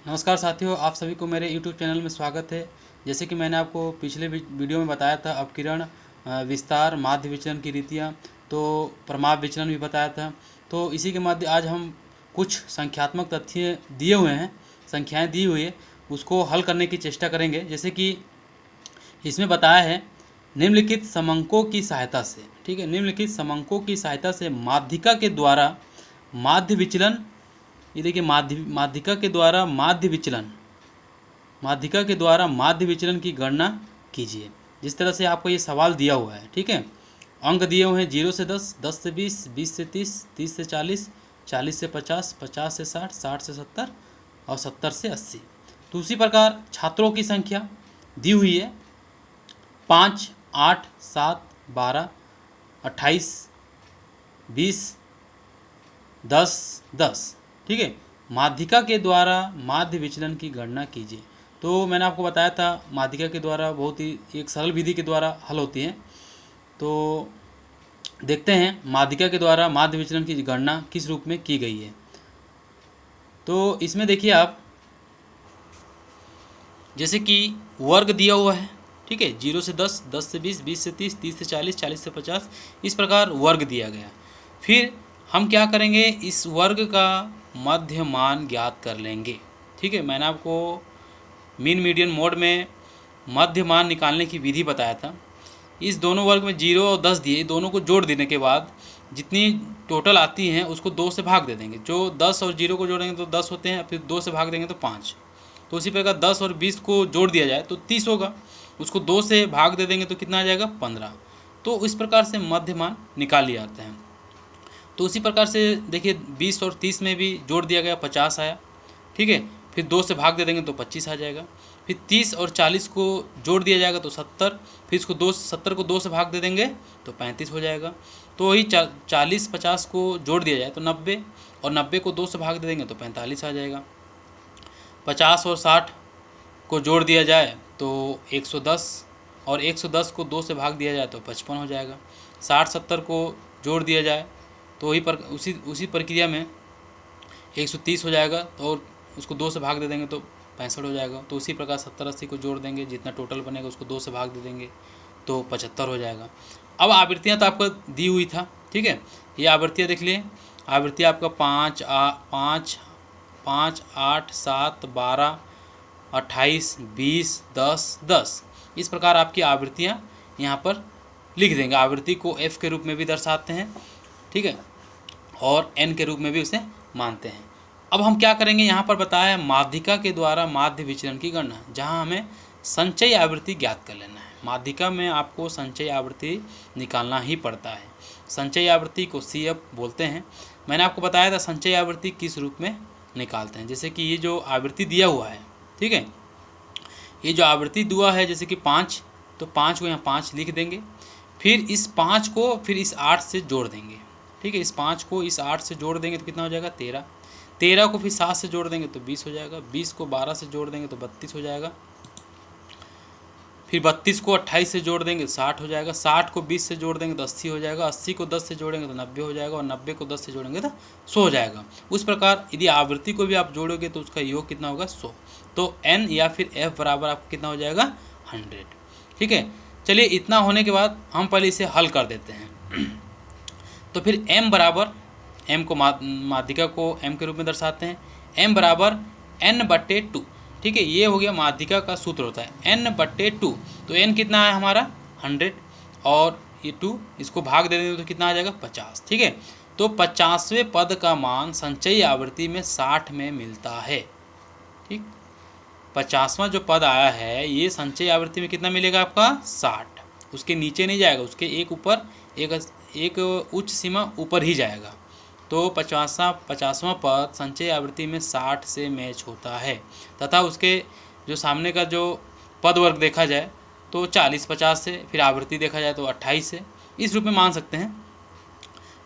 नमस्कार साथियों, आप सभी को मेरे YouTube चैनल में स्वागत है। जैसे कि मैंने आपको पिछले वीडियो में बताया था अपकिरण, विस्तार, माध्य विचलन की रीतियाँ, तो प्रमाप विचलन भी बताया था। तो इसी के मध्य आज हम कुछ संख्यात्मक तथ्य दिए हुए हैं, संख्याएं दी हुई है, उसको हल करने की चेष्टा करेंगे। जैसे कि इसमें बताया है निम्नलिखित समंकों की सहायता से, ठीक है, निम्नलिखित समंकों की सहायता से माध्यिका के द्वारा माध्य विचलन, ये देखिए माध्यिका के द्वारा माध्य विचलन की गणना कीजिए। जिस तरह से आपको ये सवाल दिया हुआ है, ठीक है, अंक दिए हुए हैं 0 से 10, 10 से 20, 20 से 30, 30 से 40, 40 से 50, 50 से 60, 60 से 70 और 70 से 80। तो उसी प्रकार छात्रों की संख्या दी हुई है 5, 8, 7, 12, 28, 20, 10, 10, ठीक है। माध्यिका के द्वारा माध्य विचलन की गणना कीजिए। तो मैंने आपको बताया था माध्यिका के द्वारा बहुत ही एक सरल विधि के द्वारा हल होती है। तो देखते हैं माध्यिका के द्वारा माध्य विचलन की गणना किस रूप में की गई है। तो इसमें देखिए आप, जैसे कि वर्ग दिया हुआ है, ठीक है, 0 से 10, 10 से 20, 20 से 30, 30 से 40, 40 से 50, इस प्रकार वर्ग दिया गया। फिर हम क्या करेंगे, इस वर्ग का मध्य मान ज्ञात कर लेंगे, ठीक है। मैंने आपको मीन मीडियन मोड में मध्य मान निकालने की विधि बताया था। इस दोनों वर्ग में 0 और 10 दिए, दोनों को जोड़ देने के बाद जितनी टोटल आती हैं उसको 2 से भाग दे देंगे। जो 10 और 0 को जोड़ेंगे तो 10 होते हैं, फिर 2 से भाग देंगे तो 5। तो उसी प्रकार 10 और 20 को जोड़ दिया जाए तो 30 होगा, उसको 2 से भाग दे देंगे तो कितना आ जाएगा, 15। तो इस प्रकार से मध्य मान निकाल लिया जाता है। तो उसी प्रकार से देखिए 20 और 30 में भी जोड़ दिया गया, 50 आया, ठीक है। फिर 2 से भाग दे देंगे तो 25 आ जाएगा। फिर 30 और 40 को जोड़ दिया जाएगा तो 70, फिर इसको 70 को 2 से भाग दे देंगे तो 35 हो जाएगा। तो वही 40 50 को जोड़ दिया जाए तो 90, और 90 को 2 से भाग दे देंगे तो 45 आ जाएगा। 50 और 60 को जोड़ दिया जाए तो 110, और 110 को 2 से भाग दिया जाए तो 55 हो जाएगा। 60 70 को जोड़ दिया जाए तो वही उसी प्रक्रिया में 130 हो जाएगा, और उसको 2 से भाग दे देंगे तो 65 हो जाएगा। तो उसी प्रकार 70 80 को जोड़ देंगे, जितना टोटल बनेगा उसको 2 से भाग दे देंगे तो 75 हो जाएगा। अब आवृत्तियाँ तो आपको दी हुई था, ठीक है। ये आवृत्तियाँ देख लिए, आवृत्ति आपका 5, 8, 7, 12, 28, 20, 10, 10, इस प्रकार आपकी आवृत्तियाँ यहाँ पर लिख देंगे। आवृत्ति को f के रूप में भी दर्शाते हैं, ठीक है, और n के रूप में भी उसे मानते हैं। अब हम क्या करेंगे, यहाँ पर बताया है माध्यिका के द्वारा माध्य विचलन की गणना, जहाँ हमें संचयी आवृत्ति ज्ञात कर लेना है। माध्यिका में आपको संचयी आवृत्ति निकालना ही पड़ता है। संचयी आवृत्ति को CF बोलते हैं। मैंने आपको बताया था संचयी आवृत्ति किस रूप में निकालते हैं। जैसे कि ये जो आवृत्ति दिया हुआ है, ठीक है, ये जो आवृत्ति दिया है जैसे कि 5, तो 5 को यहाँ 5 लिख देंगे। फिर इस 5 को फिर इस 8 से जोड़ देंगे, ठीक है। इस 5 को इस 8 से जोड़ देंगे तो कितना हो जाएगा, 13। 13 को फिर 7 से जोड़ देंगे तो 20 हो जाएगा। 20 को 12 से जोड़ देंगे तो 32 हो जाएगा। फिर 32 को 28 से जोड़ देंगे 60 हो जाएगा। 60 को 20 से जोड़ देंगे तो 80 हो जाएगा। 80 को 10 से जोड़ेंगे तो 90 हो जाएगा, और 90 को 10 से जोड़ेंगे तो 100 हो जाएगा। उस प्रकार यदि आवृत्ति को भी आप जोड़ोगे तो उसका योग कितना होगा, 100। तो n या फिर f बराबर आपको कितना हो जाएगा, 100, ठीक है। चलिए, इतना होने के बाद हम पहले इसे हल कर देते हैं। तो फिर m बराबर, m को माध्यिका को m के रूप में दर्शाते हैं, m बराबर n/2, ठीक है। ये हो गया माध्यिका का सूत्र होता है n/2। तो n कितना है हमारा, 100, और ये 2 इसको भाग दे देंगे तो कितना आ जाएगा, 50, ठीक है। तो 50वें पद का मान संचयी आवृत्ति में 60 में मिलता है, ठीक। 50वां जो पद आया है ये संचयी आवृत्ति में कितना मिलेगा आपका, 60। उसके नीचे नहीं जाएगा, उसके एक ऊपर एक उच्च सीमा ऊपर ही जाएगा। तो 50वां पद संचयी आवृत्ति में 60 से मैच होता है, तथा उसके जो सामने का जो पद वर्ग देखा जाए तो 40 50 से, फिर आवृत्ति देखा जाए तो 28 से, इस रूप में मान सकते हैं,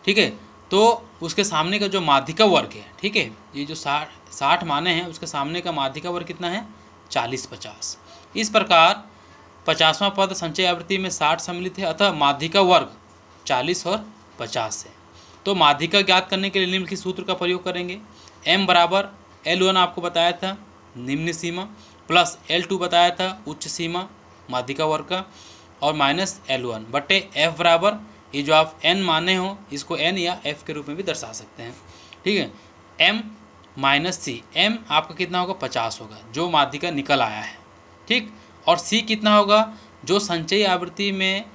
ठीक है। तो उसके सामने का जो माध्यिका वर्ग है, ठीक है, ये जो 60 माने हैं उसके सामने का माध्यिका वर्ग कितना है, 40 50। इस प्रकार 50वां पद संचयी आवृत्ति में 60 सम्मिलित है, अतः माध्यिका वर्ग 40 और 50 है। तो माध्यिका ज्ञात करने के लिए निम्नलिखित सूत्र का प्रयोग करेंगे। m बराबर L1 आपको बताया था, निम्न सीमा प्लस L2 बताया था उच्च सीमा माध्यिका वर्ग का और माइनस L1 बटे F बराबर ये जो आप n माने हो इसको n या f के रूप में भी दर्शा सकते हैं। ठीक है, m माइनस सी, m आपका कितना होगा 50 होगा जो माध्यिका निकल आया है। ठीक, और c कितना होगा जो संचयी आवृत्ति में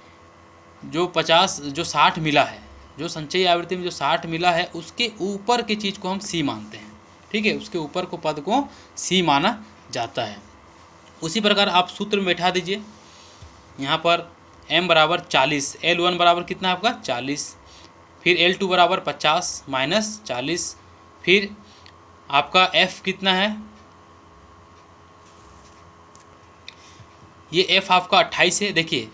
जो 60 मिला है, जो संचयी आवृत्ति में जो 60 मिला है उसके ऊपर की चीज़ को हम c मानते हैं। ठीक है, उसके ऊपर को पद को c माना जाता है। उसी प्रकार आप सूत्र में बैठा दीजिए, यहाँ पर m बराबर 40, L1 बराबर कितना आपका 40, फिर L2 बराबर 50 माइनस 40, फिर आपका f कितना है, ये f आपका 28 है। देखिए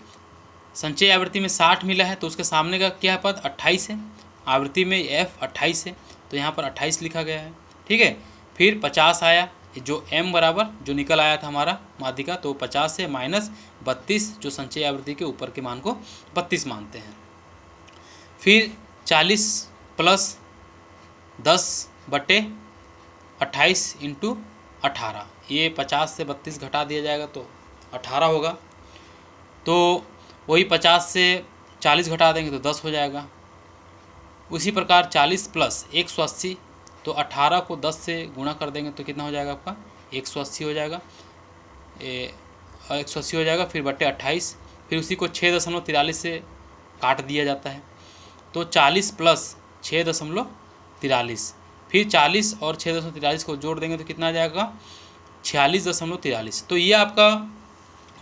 संचयी आवृत्ति में 60 मिला है तो उसके सामने का क्या पद 28 है, आवृत्ति में f 28 है तो यहाँ पर 28 लिखा गया है। ठीक है, फिर 50 आया जो m बराबर जो निकल आया था हमारा माध्यिका तो 50 से माइनस 32 जो संचयी आवृत्ति के ऊपर के मान को 32 मानते हैं। फिर 40 प्लस 10 बटे 28 इंटू 18, ये 50 से 32 घटा दिया जाएगा तो 18 होगा। तो वही 50 से 40 घटा देंगे तो 10 हो जाएगा। उसी प्रकार 40 प्लस 180 तो 18 को 10 से गुणा कर देंगे तो कितना हो जाएगा आपका 180 हो जाएगा, 180 हो जाएगा। फिर बटे 28, फिर उसी को 6.43 से काट दिया जाता है तो 40 प्लस 6.43, फिर 40 और 6.43 को जोड़ देंगे तो कितना आ जाएगा 46.43। तो ये आपका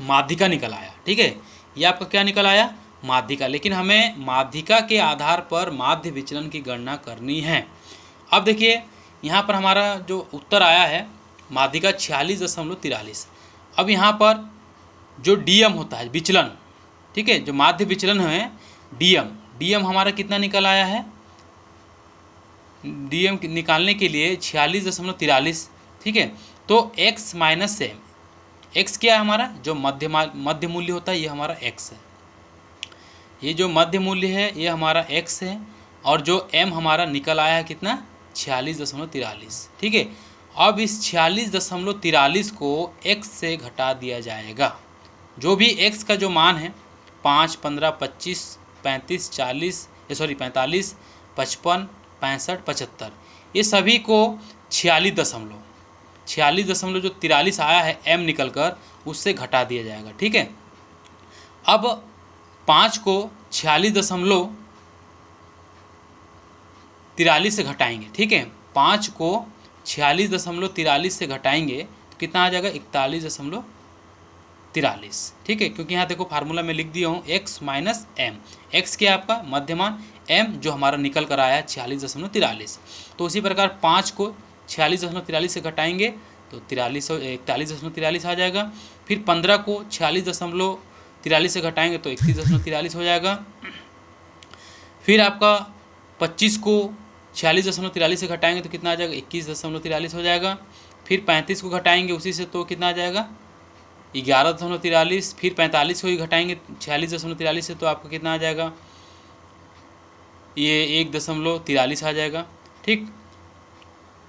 माध्यिका निकल आया। ठीक है, ये आपका क्या निकल आया माध्यिका, लेकिन हमें माध्यिका के आधार पर माध्य विचलन की गणना करनी है। अब देखिए यहाँ पर हमारा जो उत्तर आया है माध्यिका 46.43। अब यहाँ पर जो डीएम होता है विचलन, ठीक है, जो माध्य विचलन है डीएम हमारा कितना निकल आया है, डीएम निकालने के लिए 46.43। ठीक है, तो x माइनस एम, एक्स क्या है हमारा जो मध्य मूल्य होता है ये हमारा x है, ये जो मध्य मूल्य है ये हमारा x है और जो m हमारा निकल आया है कितना 46.43। ठीक है, अब इस 46.43 को x से घटा दिया जाएगा। जो भी x का जो मान है 5, 15, 25, 35, 45, 55, 65, 75, ये सभी को 46 जो 43 आया है m निकल कर उससे घटा दिया जाएगा। ठीक है, अब 5 को 46.43 से घटाएंगे। ठीक है, 5 को 46.43 से घटाएंगे तो कितना आ जाएगा 41.43। ठीक है, क्योंकि यहाँ देखो फार्मूला में लिख दिया हूँ x माइनस एम, एक्स क्या है आपका मध्यमान, m जो हमारा निकल कर आया है 46.43। तो उसी प्रकार 5 को 46.43 से घटाएंगे तो 41.43 आ जाएगा। फिर 15 को 46.43 से घटाएंगे तो 31.43 हो जाएगा। फिर आपका 25 को 46.43 से घटाएंगे तो कितना आ जाएगा 21.43 हो जाएगा। फिर 35 को घटाएंगे उसी से तो कितना आ जाएगा 11.43। फिर 45 को ही घटाएंगे 46.43 से तो आपका कितना आ जाएगा ये 1.43 आ जाएगा। ठीक,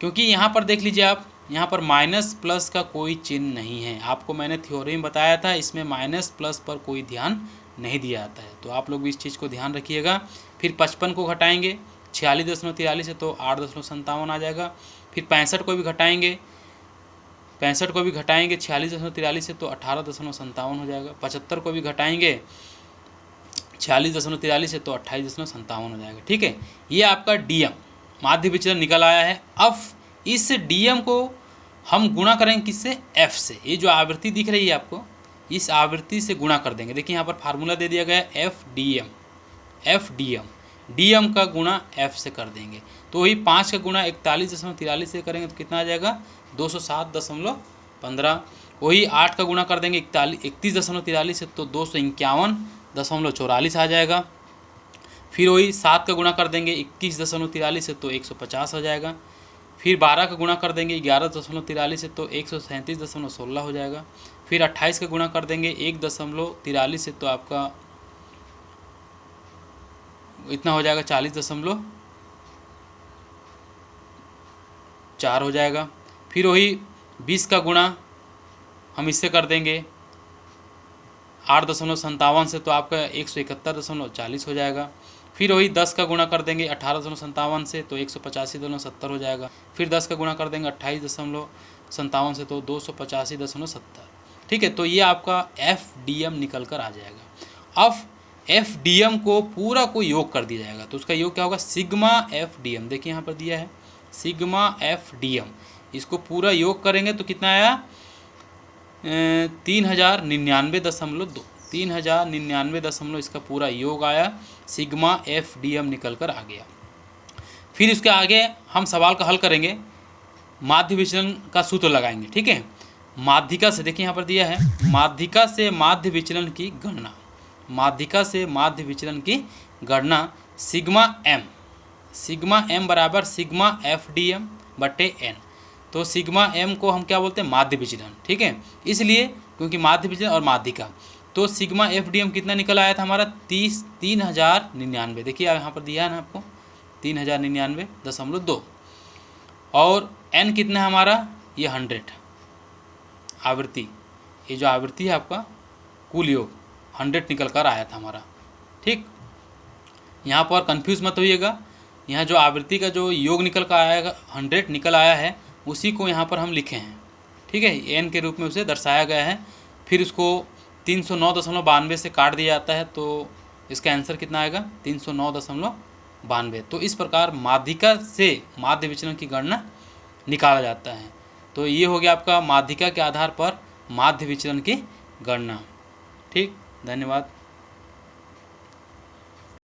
क्योंकि यहाँ पर देख लीजिए आप, यहाँ पर माइनस प्लस का कोई चिन्ह नहीं है। आपको मैंने थ्योरी में बताया था इसमें माइनस प्लस पर कोई ध्यान नहीं दिया जाता है, तो आप लोग भी इस चीज़ को ध्यान रखिएगा। फिर 55 को घटाएंगे 46.43 से तो 8.57 आ जाएगा। फिर 65 को भी घटाएंगे 46.43 से तो 18.57 हो जाएगा। 75 को भी घटाएंगे 46.43 से तो 28.57 हो जाएगा। ठीक है, ये आपका डीएम माध्य विचलन निकल आया है। अब इस डीएम को हम गुणा करेंगे किससे एफ से, ये जो आवृत्ति दिख रही है आपको इस आवृत्ति से गुणा कर देंगे। देखिए यहाँ पर फार्मूला दे दिया गया है एफ डी एम का गुणा एफ से कर देंगे तो वही 5 का गुणा 41.43 से करेंगे तो कितना आ जाएगा 207.15। वही 8 का गुणा कर देंगे 31.43 से तो 251.44 आ जाएगा। फिर वही 7 का गुणा कर देंगे 21.43 से तो 150 हो जाएगा। फिर 12 का गुणा कर देंगे 11.43 से तो 137.16 हो जाएगा। फिर 28 का गुणा कर देंगे 1.43 से तो आपका इतना हो जाएगा 40.4 हो जाएगा। फिर वही 20 का गुणा हम इससे कर देंगे 8.57 से, तो आपका 171.40 हो जाएगा। फिर वही 10 का गुणा कर देंगे 18.57 से, तो 185.70 हो जाएगा। फिर 10 का गुणा कर देंगे 28.57 से, तो 285.70। ठीक है, तो ये आपका FDM निकल कर आ जाएगा। अब FDM को पूरा को योग कर दिया जाएगा, तो उसका योग क्या होगा, सिग्मा FDM। देखिए यहाँ पर दिया है सिग्मा FDM, इसको पूरा योग करेंगे तो कितना आया, 3099.2, 3099 इसका पूरा योग आया, सिग्मा FDM निकल कर आ गया। फिर इसके आगे हम सवाल का हल करेंगे, माध्य विचलन का सूत्र लगाएंगे। ठीक है, माध्यिका से, देखिए यहाँ पर दिया है माध्यिका से माध्य विचलन की गणना, माध्यिका से माध्य विचलन की गणना सिग्मा m बराबर सिग्मा FDM बटे n। तो सिग्मा m को हम क्या बोलते हैं, माध्य विचलन। ठीक है, इसलिए क्योंकि माध्य विचलन और माध्यिका, तो सिग्मा FDM कितना निकल आया था हमारा, 3099। देखिए यहाँ पर दिया है ना आपको 3099.2, और n कितना है हमारा, ये 100 आवृत्ति, ये जो आवृत्ति है आपका कुल योग 100 निकल कर आया था हमारा। ठीक, यहाँ पर कंफ्यूज मत होइएगा, यहाँ जो आवृत्ति का जो योग निकल कर आएगा 100 निकल आया है, उसी को यहाँ पर हम लिखे हैं। ठीक है, n के रूप में उसे दर्शाया गया है। फिर उसको 309.92 से काट दिया जाता है, तो इसका आंसर कितना आएगा, 309.92। तो इस प्रकार माध्यिका से माध्य विचलन की गणना निकाला जाता है। तो ये हो गया आपका माध्यिका के आधार पर माध्य विचलन की गणना। ठीक, धन्यवाद।